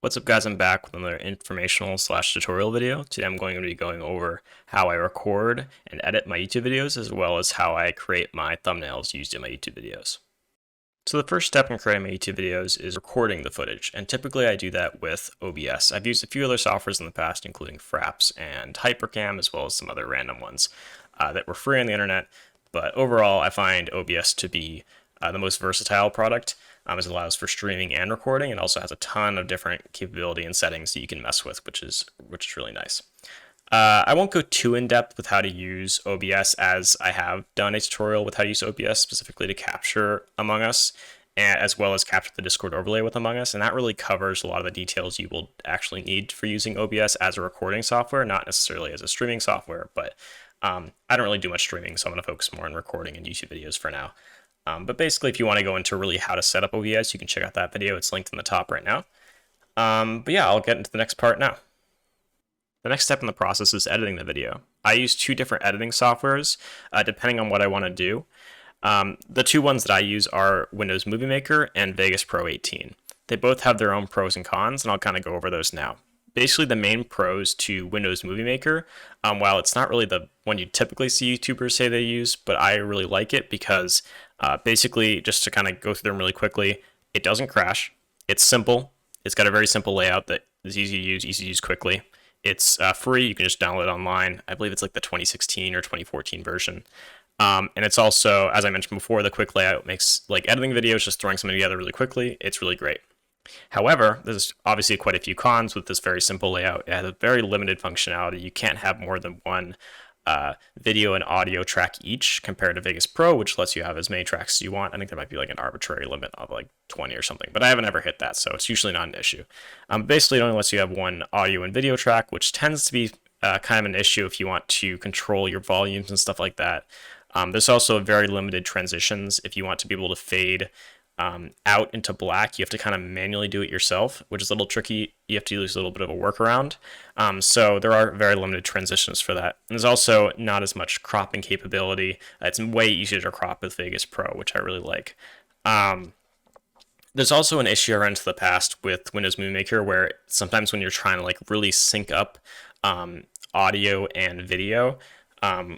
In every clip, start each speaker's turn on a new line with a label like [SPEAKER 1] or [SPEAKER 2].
[SPEAKER 1] What's up guys, I'm back with another informational slash tutorial video. Today I'm going to be going over how I record and edit my YouTube videos as well as how I create my thumbnails used in my YouTube videos. So the first step in creating my YouTube videos is recording the footage, and typically I do that with OBS. I've used a few other softwares in the past, including Fraps and Hypercam, as well as some other random ones that were free on the internet, but overall I find OBS to be the most versatile product, as it allows for streaming and recording. It also has a ton of different capability and settings that you can mess with, which is really nice. I won't go too in depth with how to use OBS, as I have done a tutorial with how to use OBS specifically to capture Among Us, as well as capture the Discord overlay with Among Us, and that really covers a lot of the details you will actually need for using OBS as a recording software, not necessarily as a streaming software, but I don't really do much streaming, so I'm going to focus more on recording and YouTube videos for now. But basically, if you want to go into really how to set up OBS, you can check out that video. It's linked in the top right now. But yeah, I'll get into the next part now. The next step in the process is editing the video. I use two different editing softwares, depending on what I want to do. The two ones that I use are Windows Movie Maker and Vegas Pro 18. They both have their own pros and cons, and I'll kind of go over those now. Basically, the main pros to Windows Movie Maker, while it's not really the one you typically see YouTubers say they use, but I really like it because basically, just to kind of go through them really quickly, it doesn't crash. It's simple. It's got a very simple layout that is easy to use quickly. It's free. You can just download it online. I believe it's like the 2016 or 2014 version. And it's also, as I mentioned before, the quick layout makes like editing videos, just throwing something together really quickly. It's really great. However, there's obviously quite a few cons with this very simple layout. It has a very limited functionality. You can't have more than one video and audio track each, compared to Vegas Pro, which lets you have as many tracks as you want. I think there might be like an arbitrary limit of like 20 or something, but I haven't ever hit that, so it's usually not an issue. Basically, it only lets you have one audio and video track, which tends to be kind of an issue if you want to control your volumes and stuff like that. There's also very limited transitions. If you want to be able to fade out into black, you have to kind of manually do it yourself, which is a little tricky. You have to use a little bit of a workaround. So there are very limited transitions for that. And there's also not as much cropping capability. It's way easier to crop with Vegas Pro, which I really like. There's also an issue I ran into the past with Windows Movie Maker, where sometimes when you're trying to like really sync up audio and video,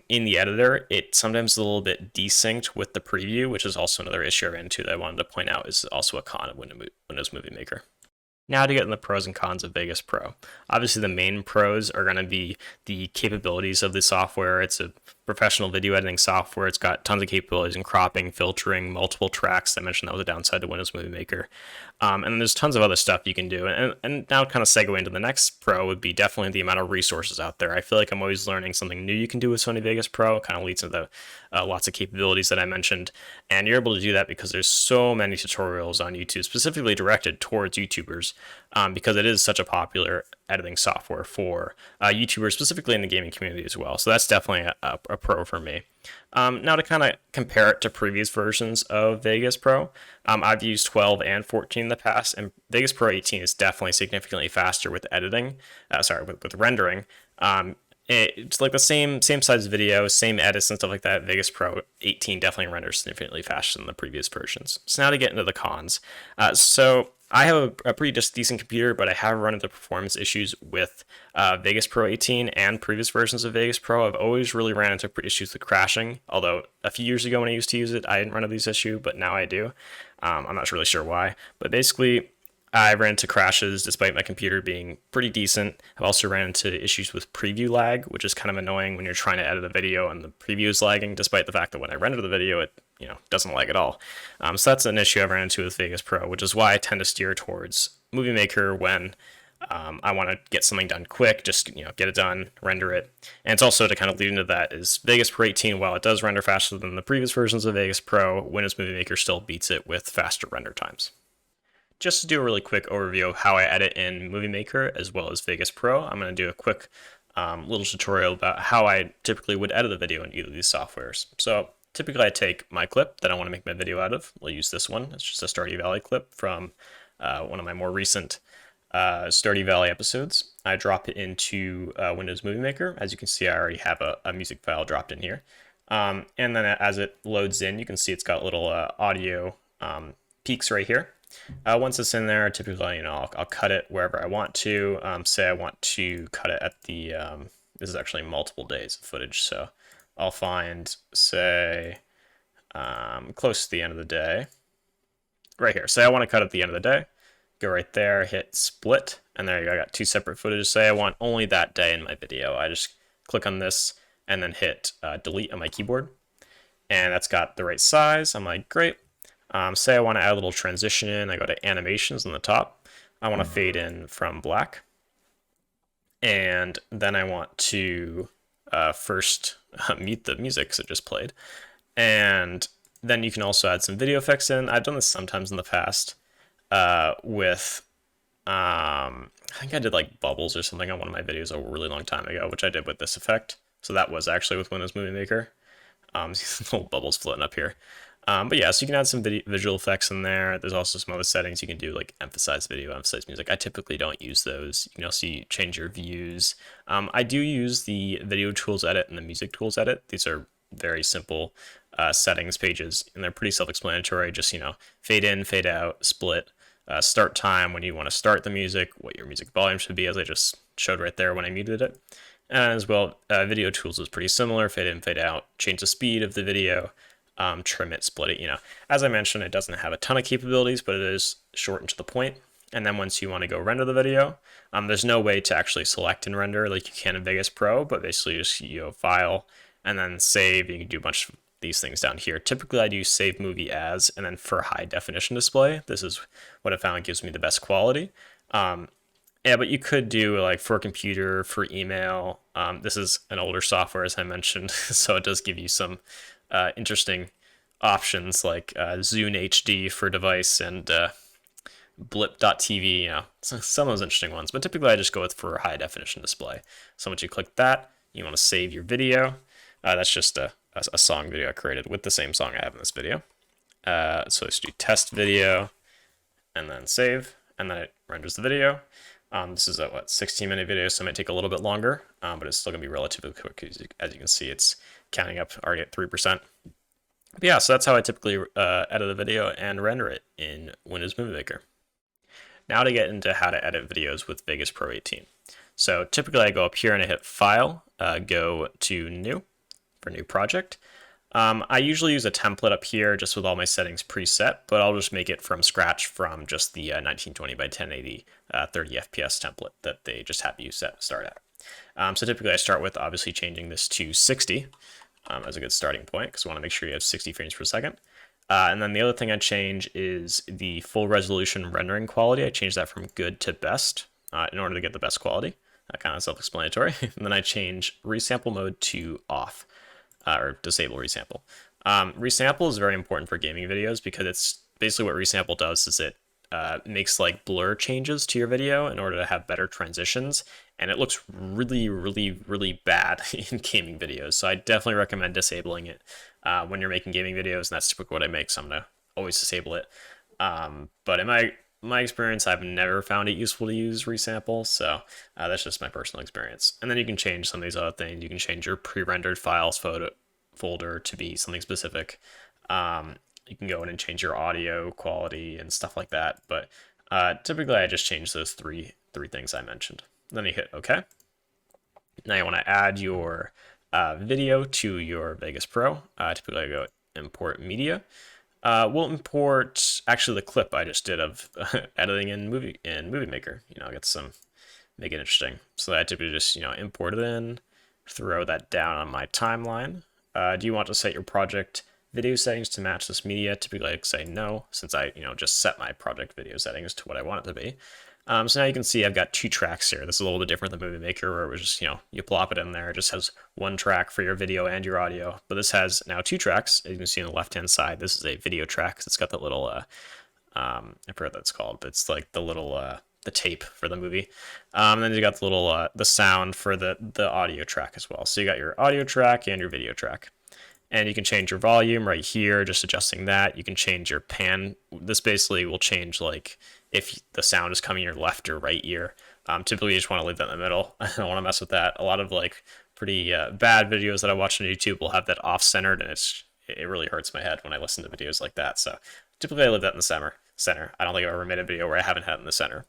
[SPEAKER 1] in the editor, it sometimes is a little bit desynced with the preview, which is also another issue I ran into that I wanted to point out is also a con of Windows Movie Maker. Now to get in the pros and cons of Vegas Pro. Obviously, the main pros are going to be the capabilities of the software. It's a professional video editing software. It's got tons of capabilities in cropping, filtering, multiple tracks. I mentioned that was a downside to Windows Movie Maker. And there's tons of other stuff you can do. And now kind of segue into the next pro would be definitely the amount of resources out there. I feel like I'm always learning something new you can do with Sony Vegas Pro. It kind of leads to the lots of capabilities that I mentioned. And you're able to do that because there's so many tutorials on YouTube, specifically directed towards YouTubers, because it is such a popular editing software for YouTubers, specifically in the gaming community as well. So that's definitely a pro for me. Now to kind of compare it to previous versions of Vegas Pro, I've used 12 and 14 in the past, and Vegas Pro 18 is definitely significantly faster with editing, with rendering. It's like the same size video, same edits and stuff like that. Vegas Pro 18 definitely renders significantly faster than the previous versions. So now to get into the cons. So I have a pretty just decent computer, but I have run into performance issues with Vegas Pro 18 and previous versions of Vegas Pro. I've always really ran into issues with crashing, although a few years ago when I used to use it, I didn't run into these issues, but now I do. I'm not really sure why, but basically I ran into crashes despite my computer being pretty decent. I've also ran into issues with preview lag, which is kind of annoying when you're trying to edit a video and the preview is lagging, despite the fact that when I render the video, it doesn't lag at all. So that's an issue I've ran into with Vegas Pro, which is why I tend to steer towards Movie Maker when I want to get something done quick, just get it done, render it. And it's also to kind of lead into that is Vegas Pro 18, while it does render faster than the previous versions of Vegas Pro, Windows Movie Maker still beats it with faster render times. Just to do a really quick overview of how I edit in Movie Maker as well as Vegas Pro, I'm going to do a quick little tutorial about how I typically would edit a video in either of these softwares. So typically I take my clip that I want to make my video out of. We'll use this one. It's just a Stardew Valley clip from one of my more recent Stardew Valley episodes. I drop it into Windows Movie Maker. As you can see, I already have a music file dropped in here. And then as it loads in, you can see it's got little audio peaks right here. Once it's in there, typically, I'll cut it wherever I want to. Say I want to cut it at the, this is actually multiple days of footage, so I'll find, say, close to the end of the day, right here. Say I want to cut at the end of the day, go right there, hit split, and there you go. I got two separate footages. Say I want only that day in my video. I just click on this and then hit delete on my keyboard, and that's got the right size. I'm like, great. Say I want to add a little transition in. I go to animations on the top. I want to fade in from black. And then I want to first mute the music because it just played. And then you can also add some video effects in. I've done this sometimes in the past with, I think I did like bubbles or something on one of my videos a really long time ago, which I did with this effect. So that was actually with Windows Movie Maker. These little bubbles floating up here. But yeah, so you can add some visual effects in there. There's also some other settings you can do, like emphasize video, emphasize music. I typically don't use those. You can also change your views. I do use the video tools edit and the music tools edit. These are very simple settings pages, and they're pretty self-explanatory. Just, fade in, fade out, split, start time when you want to start the music, what your music volume should be, as I just showed right there when I muted it. And as well, video tools is pretty similar. Fade in, fade out, change the speed of the video, trim it, split it. As I mentioned, it doesn't have a ton of capabilities, but it is short and to the point. And then once you want to go render the video, there's no way to actually select and render like you can in Vegas Pro, but basically just file and then save. You can do a bunch of these things down here. Typically I do save movie as, and then for high definition display, this is what I found gives me the best quality. Yeah, but you could do like for computer, for email. This is an older software, as I mentioned, so it does give you some interesting options like Zune HD for device and blip.tv, some of those interesting ones. But typically I just go with for high definition display. So once you click that, you want to save your video. That's just a song video I created with the same song I have in this video. So let's do test video and then save, and then it renders the video. This is a 16-minute video, so it might take a little bit longer, but it's still gonna be relatively quick. As you can see, it's counting up already at 3%. But yeah, so that's how I typically edit a video and render it in Windows Movie Maker. Now to get into how to edit videos with Vegas Pro 18. So typically I go up here and I hit File, go to New for New Project. I usually use a template up here just with all my settings preset, but I'll just make it from scratch from just the 1920 by 1080 30 FPS template that they just have you start at. So typically I start with obviously changing this to 60 as a good starting point, because I want to make sure you have 60 frames per second. And then the other thing I change is the full resolution rendering quality. I change that from good to best in order to get the best quality. Kind of self-explanatory. And then I change resample mode to off. Or disable resample. Resample is very important for gaming videos because it's basically what resample does is it makes like blur changes to your video in order to have better transitions, and it looks really, really, really bad in gaming videos. So I definitely recommend disabling it when you're making gaming videos, and that's typically what I make, so I'm gonna always disable it. But in my experience, I've never found it useful to use resample, so that's just my personal experience. And then you can change some of these other things. You can change your pre-rendered files folder to be something specific. You can go in and change your audio quality and stuff like that. But typically, I just change those three things I mentioned. Then you hit OK. Now you want to add your video to your Vegas Pro. Typically, I go import media. We'll import actually the clip I just did of editing in Movie Maker. Make it interesting. So I typically just import it in, throw that down on my timeline. Do you want to set your project video settings to match this media? Typically I say no, since I just set my project video settings to what I want it to be. So now you can see I've got 2 tracks here. This is a little bit different than Movie Maker, where it was just, you plop it in there. It just has 1 track for your video and your audio. But this has now 2 tracks. As you can see on the left-hand side, this is a video track, because it's got that little, I forget what that's called, but it's like the little, the tape for the movie. And then you got the little, the sound for the audio track as well. So you got your audio track and your video track. And you can change your volume right here, just adjusting that. You can change your pan. This basically will change like if the sound is coming your left or right ear. Typically you just want to leave that in the middle. I don't want to mess with that. A lot of like pretty bad videos that I watch on YouTube will have that off-centered, and it really hurts my head when I listen to videos like that. So typically I leave that in the center. I don't think I've ever made a video where I haven't had it in the center.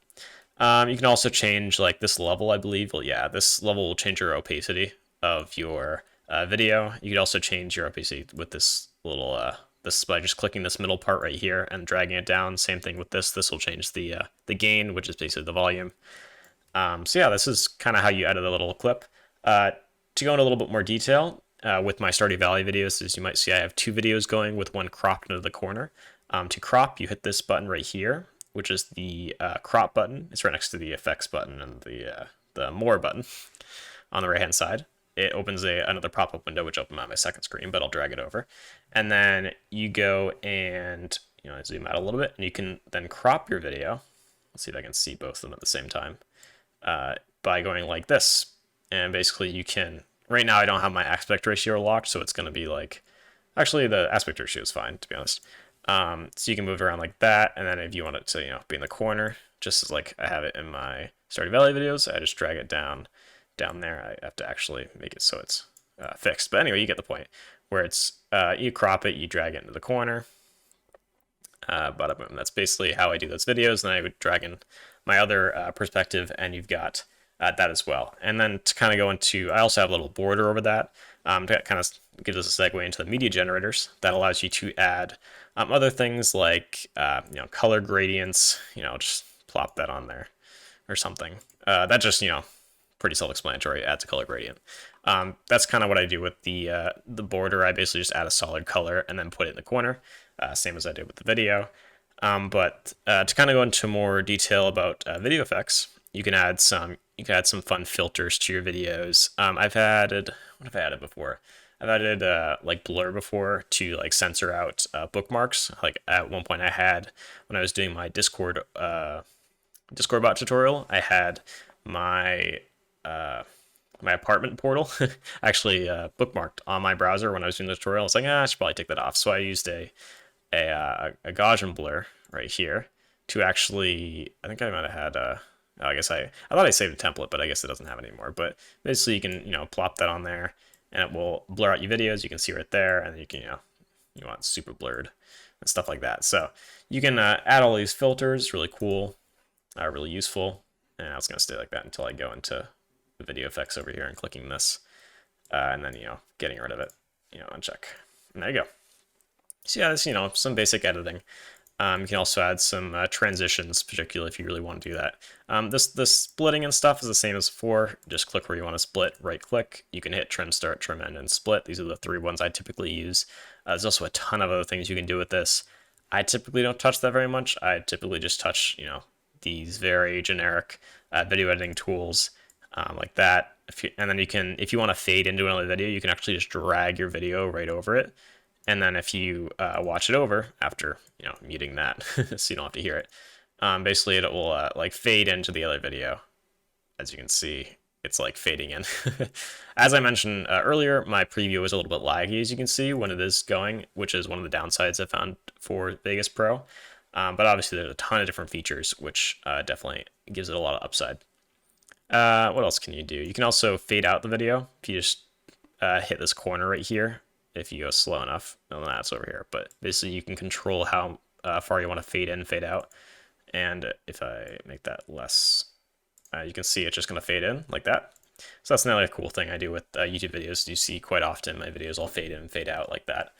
[SPEAKER 1] You can also change like this level, I believe. Well, yeah, this level will change your opacity of your video. You could also change your opacity with this little this by just clicking this middle part right here and dragging it down. Same thing with this. This will change the gain, which is basically the volume. So yeah, this is kind of how you edit a little clip. To go into a little bit more detail with my Stardew Valley videos, as you might see, I have 2 videos going with one cropped into the corner. To crop, you hit this button right here, which is the crop button. It's right next to the effects button and the more button on the right hand side. It opens another pop-up window, which opened on my second screen, but I'll drag it over. And then you go and zoom out a little bit, and you can then crop your video. Let's see if I can see both of them at the same time by going like this. And basically you can, right now I don't have my aspect ratio locked, so it's going to be like, actually the aspect ratio is fine, to be honest. So you can move it around like that, and then if you want it to be in the corner, just as like I have it in my Stardew Valley videos, I just drag it down there. I have to actually make it so it's fixed, but anyway, you get the point. Where it's you crop it, you drag it into the corner, bada boom. That's basically how I do those videos. And I would drag in my other perspective, and you've got that as well. And then to kind of go into, I also have a little border over that to kind of gives us a segue into the media generators that allows you to add other things like color gradients. Just plop that on there or something. That just pretty self-explanatory. Adds a color gradient. That's kind of what I do with the border. I basically just add a solid color and then put it in the corner, same as I did with the video. But to kind of go into more detail about video effects, you can add some fun filters to your videos. I've added, what have I added before? I've added like blur before to like censor out bookmarks. Like at one point I had, when I was doing my Discord bot tutorial, I had my my apartment portal actually bookmarked on my browser when I was doing the tutorial. I was like, I should probably take that off. So I used a Gaussian blur right here to actually, I think I might have had I guess I thought I saved a template, but I guess it doesn't have it anymore. But basically you can, plop that on there and it will blur out your videos. You can see right there, and you can, you want it super blurred and stuff like that. So you can add all these filters, really cool, really useful. And I was going to stay like that until I go into the video effects over here and clicking this, and then, getting rid of it, uncheck. And there you go. So yeah, this, some basic editing. You can also add some transitions, particularly if you really want to do that. The splitting and stuff is the same as before. Just click where you want to split, right click. You can hit trim start, trim end, and split. These are the 3 ones I typically use. There's also a ton of other things you can do with this. I typically don't touch that very much. I typically just touch, these very generic video editing tools like that. And then you can, if you want to fade into another video, you can actually just drag your video right over it. And then if you watch it over after, muting that so you don't have to hear it, basically it will like fade into the other video. As you can see, it's like fading in. As I mentioned earlier, my preview is a little bit laggy, as you can see, when it is going, which is one of the downsides I found for Vegas Pro. But obviously there's a ton of different features, which definitely gives it a lot of upside. What else can you do? You can also fade out the video if you just hit this corner right here. If you go slow enough, well, that's over here. But basically you can control how far you want to fade in, fade out. And if I make that less, you can see it's just going to fade in like that. So that's another cool thing I do with YouTube videos. You see quite often my videos all fade in and fade out like that.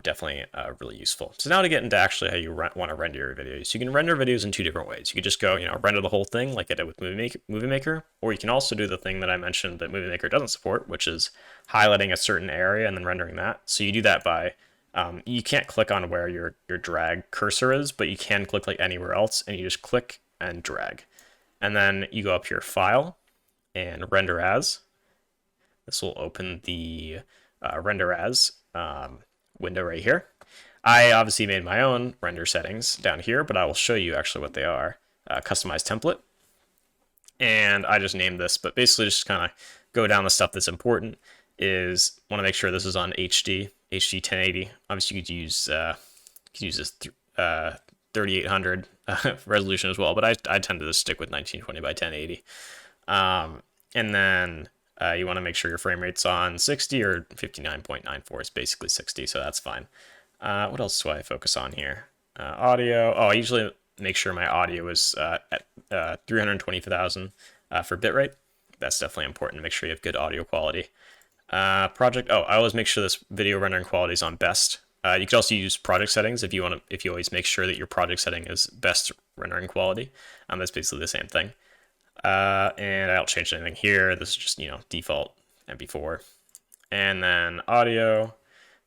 [SPEAKER 1] Definitely really useful. So now to get into actually how you want to render your videos. You can render videos in 2 different ways. You could just go, render the whole thing like I did with Movie Maker, or you can also do the thing that I mentioned that Movie Maker doesn't support, which is highlighting a certain area and then rendering that. So you do that by, you can't click on where your drag cursor is, but you can click like anywhere else, and you just click and drag. And then you go up here, File, and Render As. This will open the Render As window right here. I obviously made my own render settings down here, but I will show you actually what they are. Customize template. And I just named this, but basically just kind of go down the stuff that's important. Is want to make sure this is on HD 1080. Obviously you could use this 3800 resolution as well, but I tend to just stick with 1920 by 1080. And then you want to make sure your frame rate's on 60 or 59.94. It's basically 60, so that's fine. What else do I focus on here? Audio. Oh, I usually make sure my audio is at 320,000 for bitrate. That's definitely important to make sure you have good audio quality. Project. Oh, I always make sure this video rendering quality is on best. You can also use project settings if you want to. If you always make sure that your project setting is best rendering quality. That's basically the same thing. And I don't change anything here. This is just default MP4. And then audio,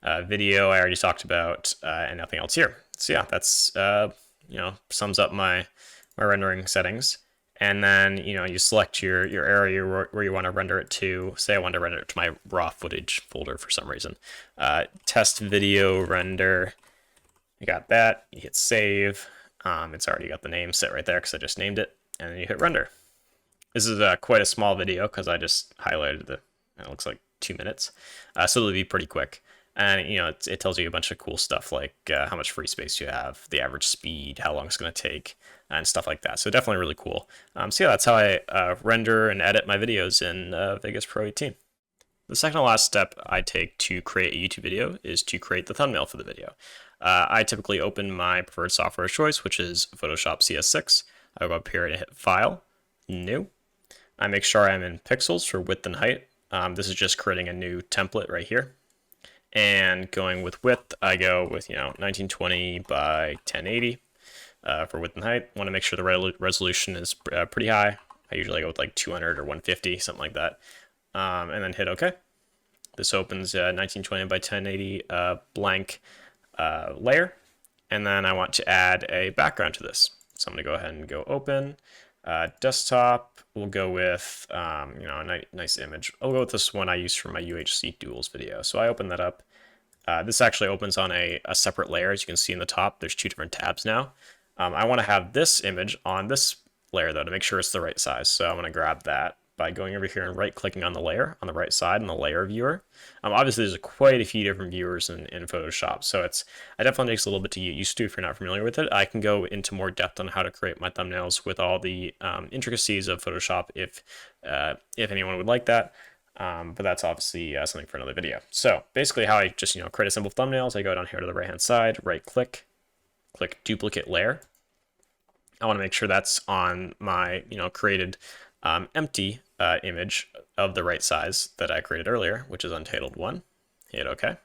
[SPEAKER 1] video. I already talked about, and nothing else here. So yeah, that's sums up my rendering settings. And then you select your area where you want to render it to. Say I want to render it to my raw footage folder for some reason. Test video render. You got that. You hit save. It's already got the name set right there because I just named it. And then you hit render. This is quite a small video because I just highlighted it looks like 2 minutes. So it'll be pretty quick. And it tells you a bunch of cool stuff like how much free space you have, the average speed, how long it's going to take, and stuff like that. So definitely really cool. So yeah, that's how I render and edit my videos in Vegas Pro 18. The second to last step I take to create a YouTube video is to create the thumbnail for the video. I typically open my preferred software of choice, which is Photoshop CS6. I go up here and hit File, New. I make sure I'm in pixels for width and height. This is just creating a new template right here. And going with width, I go with 1920 by 1080 for width and height. Want to make sure the resolution is pretty high. I usually go with like 200 or 150, something like that. And then hit OK. This opens 1920 by 1080 blank layer. And then I want to add a background to this. So I'm going to go ahead and go open. Desktop, we'll go with a nice image. I'll go with this one I used for my UHC duals video. So I open that up. This actually opens on a separate layer. As you can see in the top, there's 2 different tabs now. I want to have this image on this layer though to make sure it's the right size. So I'm going to grab that by going over here and right-clicking on the layer on the right side in the layer viewer. Obviously, there's quite a few different viewers in Photoshop, so it definitely takes a little bit to get used to if you're not familiar with it. I can go into more depth on how to create my thumbnails with all the intricacies of Photoshop if anyone would like that. But that's obviously something for another video. So basically, how I just create a simple thumbnail is I go down here to the right-hand side, right-click, click Duplicate Layer. I want to make sure that's on my created empty image of the right size that I created earlier, which is Untitled 1. Hit OK.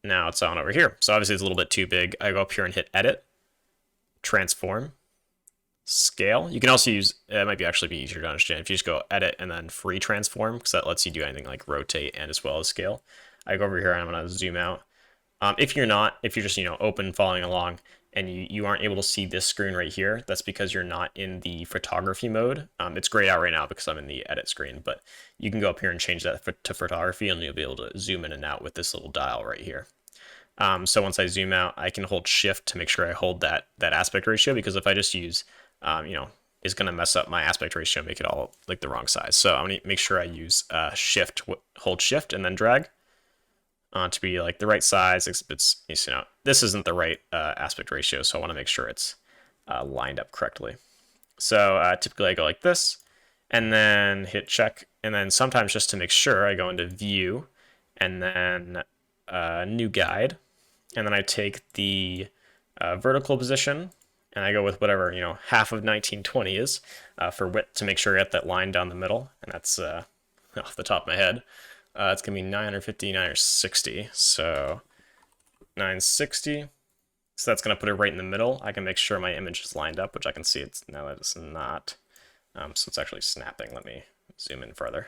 [SPEAKER 1] Now it's on over here. So obviously it's a little bit too big. I go up here and hit Edit, Transform, Scale. You can also use, it might actually be easier to understand if you just go Edit and then Free Transform, because that lets you do anything like rotate and as well as scale. I go over here and I'm going to zoom out. If you're just open following along, and you aren't able to see this screen right here, that's because you're not in the photography mode. It's grayed out right now because I'm in the edit screen, but you can go up here and change that to photography, and you'll be able to zoom in and out with this little dial right here. So once I zoom out, I can hold Shift to make sure I hold that aspect ratio, because if I just use, it's going to mess up my aspect ratio and make it all like the wrong size. So I'm going to make sure I use hold Shift and then drag. To be like the right size. This isn't the right aspect ratio, so I want to make sure it's lined up correctly. So typically I go like this, and then hit check, and then sometimes just to make sure I go into View, and then New Guide, and then I take the vertical position, and I go with whatever half of 1920 is for width to make sure I get that line down the middle, and that's off the top of my head. It's going to be 950, 960, so 960. So that's going to put it right in the middle. I can make sure my image is lined up, which I can see it's now that it's not. So it's actually snapping. Let me zoom in further.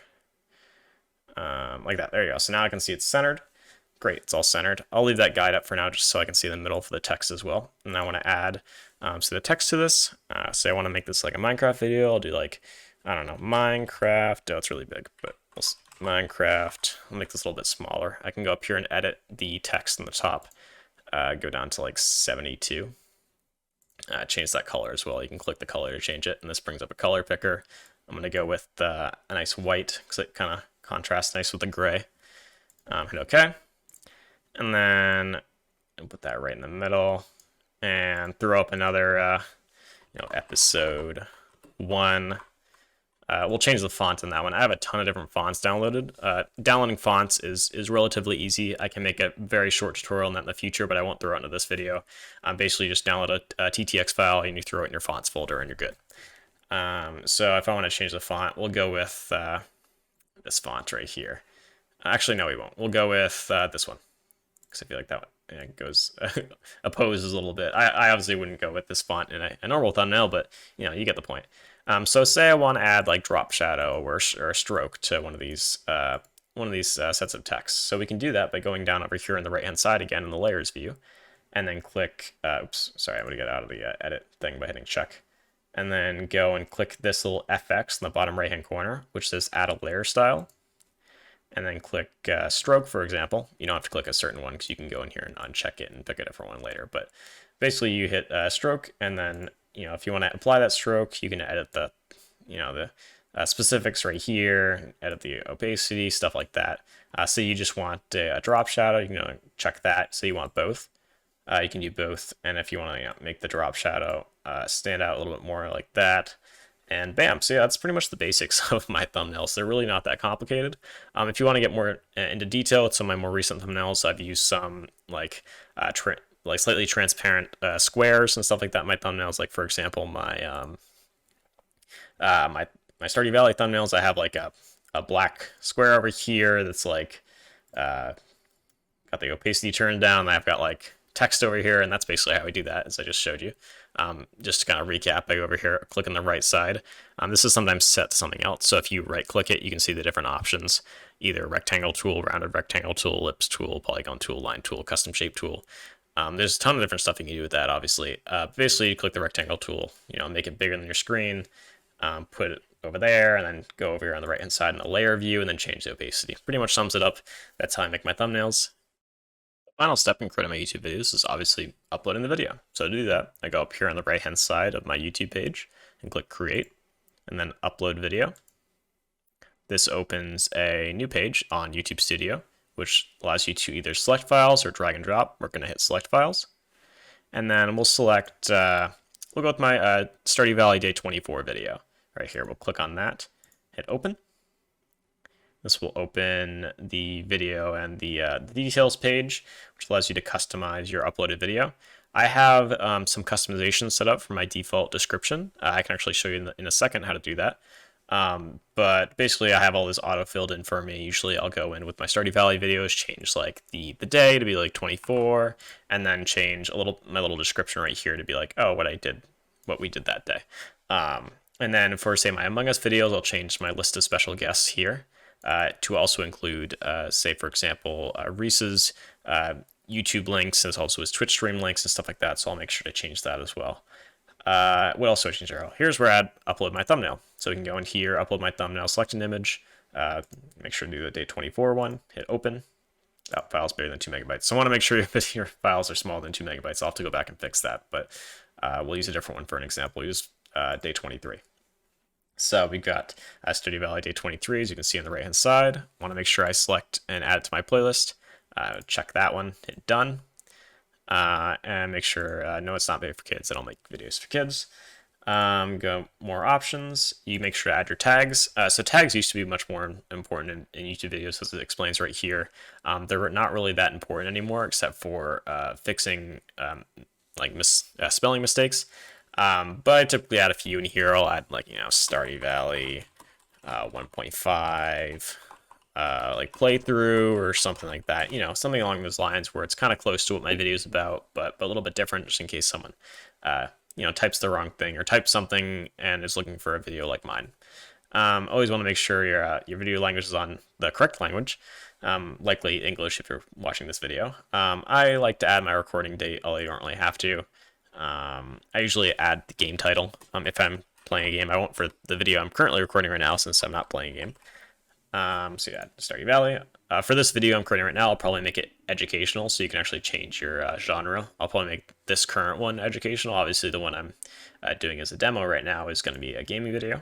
[SPEAKER 1] Like that. There you go. So now I can see it's centered. Great, it's all centered. I'll leave that guide up for now just so I can see the middle for the text as well. And I want to add the text to this. Say I want to make this like a Minecraft video. I'll do like, I don't know, Minecraft. Oh, it's really big, but Minecraft. I'll make this a little bit smaller. I can go up here and edit the text on the top. Go down to like 72. Change that color as well. You can click the color to change it, and this brings up a color picker. I'm going to go with a nice white because it kind of contrasts nice with the gray. Hit OK. And then put that right in the middle and throw up another episode 1 We'll change the font in that one. I have a ton of different fonts downloaded. Downloading fonts is relatively easy. I can make a very short tutorial on that in the future, but I won't throw it into this video. Basically, just download a TTX file and you throw it in your fonts folder and you're good. So if I want to change the font, we'll go with this font right here. Actually, no, we won't. We'll go with this one because I feel like that one goes opposes a little bit. I obviously wouldn't go with this font in a normal thumbnail, but you get the point. So say I want to add like drop shadow or a stroke to one of these sets of text. So we can do that by going down over here on the right hand side again in the layers view, and then click. Oops, sorry, I'm gonna get out of the edit thing by hitting check, and then go and click this little FX in the bottom right hand corner, which says add a layer style. And then click stroke, for example. You don't have to click a certain one because you can go in here and uncheck it and pick a different one later. But basically, you hit stroke, and then if you want to apply that stroke, you can edit the specifics right here, edit the opacity, stuff like that. So you just want a drop shadow, you can check that. So you want both. You can do both, and if you want to make the drop shadow stand out a little bit more like that. And bam, so yeah, that's pretty much the basics of my thumbnails. They're really not that complicated. If you want to get more into detail with some of my more recent thumbnails, I've used some like slightly transparent squares and stuff like that in my thumbnails. Like for example, my my Stardew Valley thumbnails, I have like a black square over here that's like got the opacity turned down. I've got like text over here, and that's basically how I do that, as I just showed you. Just to kind of recap, I go over here, click on the right side. This is sometimes set to something else. So if you right click it, you can see the different options, either rectangle tool, rounded rectangle tool, ellipse tool, polygon tool, line tool, custom shape tool. There's a ton of different stuff you can do with that, obviously. Basically, you click the rectangle tool, make it bigger than your screen, put it over there, and then go over here on the right hand side in the layer view, and then change the opacity. Pretty much sums it up. That's how I make my thumbnails. Final step in creating my YouTube videos is obviously uploading the video. So to do that, I go up here on the right hand side of my YouTube page and click create, and then upload video. This opens a new page on YouTube Studio, which allows you to either select files or drag and drop. We're going to hit select files, and then we'll select, we'll go with my Stardew Valley Day 24 video right here. We'll click on that, hit open. This will open the video and the details page, which allows you to customize your uploaded video. I have some customization set up for my default description. I can actually show you in a second how to do that. But basically, I have all this auto-filled in for me. Usually, I'll go in with my Stardew Valley videos, change like the day to be like 24, and then change my little description right here to be like, oh, what we did that day. And then for say my Among Us videos, I'll change my list of special guests here. To also include, say, for example, Reese's YouTube links, as also his Twitch stream links and stuff like that. So I'll make sure to change that as well. What else do I change here? Here's where I'd upload my thumbnail. So we can go in here, upload my thumbnail, select an image, make sure to do the day 24 one, hit open. Oh, file's bigger than 2 megabytes. So I want to make sure your files are smaller than 2 megabytes. I'll have to go back and fix that, but we'll use a different one for an example. We'll use day 23. So we've got Stardew Valley Day 23, as you can see on the right-hand side. I want to make sure I select and add it to my playlist. Check that one, hit done. And make sure, no, it's not made for kids. I don't make videos for kids. Go more options. You make sure to add your tags. So tags used to be much more important in YouTube videos, as it explains right here. They're not really that important anymore, except for fixing spelling mistakes. But I typically add a few in here. I'll add Stardew Valley 1.5 like playthrough or something like that. Something along those lines where it's kind of close to what my video is about, but a little bit different, just in case someone types the wrong thing or types something and is looking for a video like mine. Always want to make sure your video language is on the correct language, likely English if you're watching this video. I like to add my recording date, although you don't really have to. I usually add the game title if I'm playing a game. I won't for the video I'm currently recording right now, since I'm not playing a game. So yeah, Stardew Valley. For this video I'm creating right now, I'll probably make it educational, so you can actually change your genre. I'll probably make this current one educational. Obviously, the one I'm doing as a demo right now is going to be a gaming video.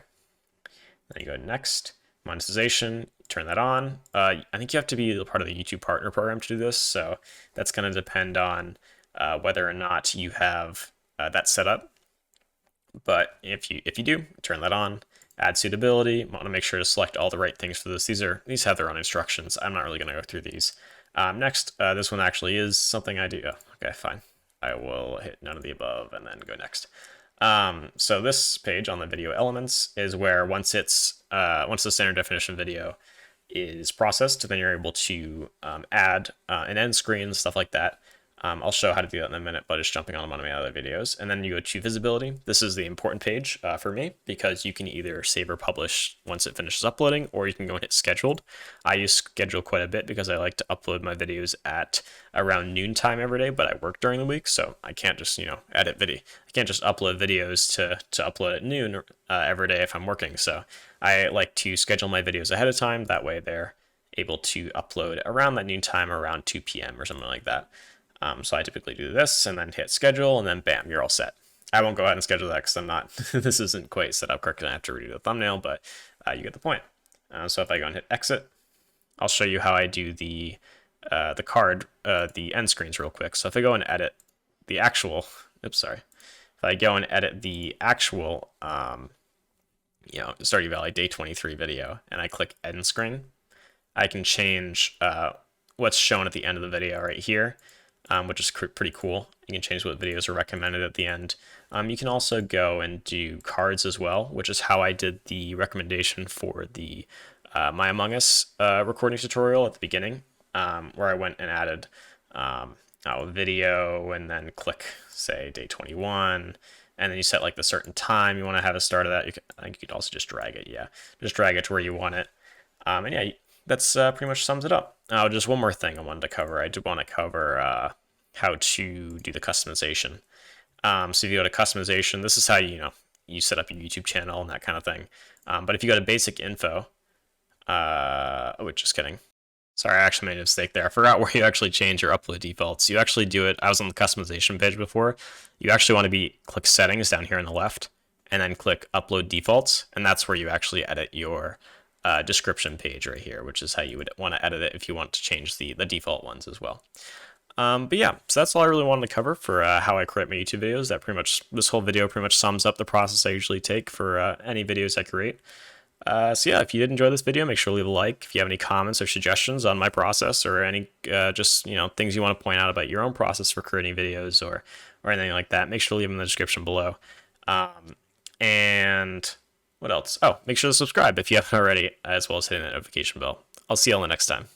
[SPEAKER 1] Then you go to next. Monetization, turn that on. I think you have to be part of the YouTube Partner Program to do this, so that's going to depend on whether or not you have that set up. But if you do, turn that on. Add suitability. I want to make sure to select all the right things for this. These have their own instructions. I'm not really going to go through these. Next, this one actually is something I do. Oh, okay, fine. I will hit none of the above and then go next. So this page on the video elements is where once the standard definition video is processed, then you're able to add an end screen, stuff like that. I'll show how to do that in a minute, but just jumping on one of my other videos. And then you go to visibility. This is the important page for me because you can either save or publish once it finishes uploading, or you can go and hit scheduled. I use schedule quite a bit because I like to upload my videos at around noontime every day, but I work during the week, so I can't just, edit video. I can't just upload videos to upload at noon every day if I'm working. So I like to schedule my videos ahead of time. That way they're able to upload around that noontime, around 2 p.m. or something like that. So I typically do this and then hit schedule, and then bam, you're all set. I won't go ahead and schedule that because I'm not, this isn't quite set up correctly. I have to redo the thumbnail, but you get the point. So if I go and hit exit, I'll show you how I do the end screens real quick. So if I go and edit the actual, if I go and edit the actual, Stardew Valley Day 23 video, and I click end screen, I can change what's shown at the end of the video right here. Which is pretty cool. You can change what videos are recommended at the end. You can also go and do cards as well, which is how I did the recommendation for the My Among Us recording tutorial at the beginning, where I went and added a video and then click, say, day 21, and then you set like the certain time you want to have a start of that. I think you could also just drag it, just drag it to where you want it. And yeah, that's pretty much sums it up. Just one more thing I wanted to cover. I did want to cover how to do the customization. So if you go to customization, this is how you set up your YouTube channel and that kind of thing. But if you go to basic info, just kidding. Sorry, I actually made a mistake there. I forgot where you actually change your upload defaults. You actually do it. I was on the customization page before. You actually want to click settings down here on the left, and then click upload defaults, and that's where you actually edit your description page right here, which is how you would want to edit it if you want to change the default ones as well. But yeah, so that's all I really wanted to cover for how I create my YouTube videos. This whole video pretty much sums up the process I usually take for any videos I create. So yeah, if you did enjoy this video, make sure to leave a like. If you have any comments or suggestions on my process, or any things you want to point out about your own process for creating videos or anything like that, make sure to leave them in the description below. And what else? Oh, make sure to subscribe if you haven't already, as well as hitting that notification bell. I'll see you all the next time.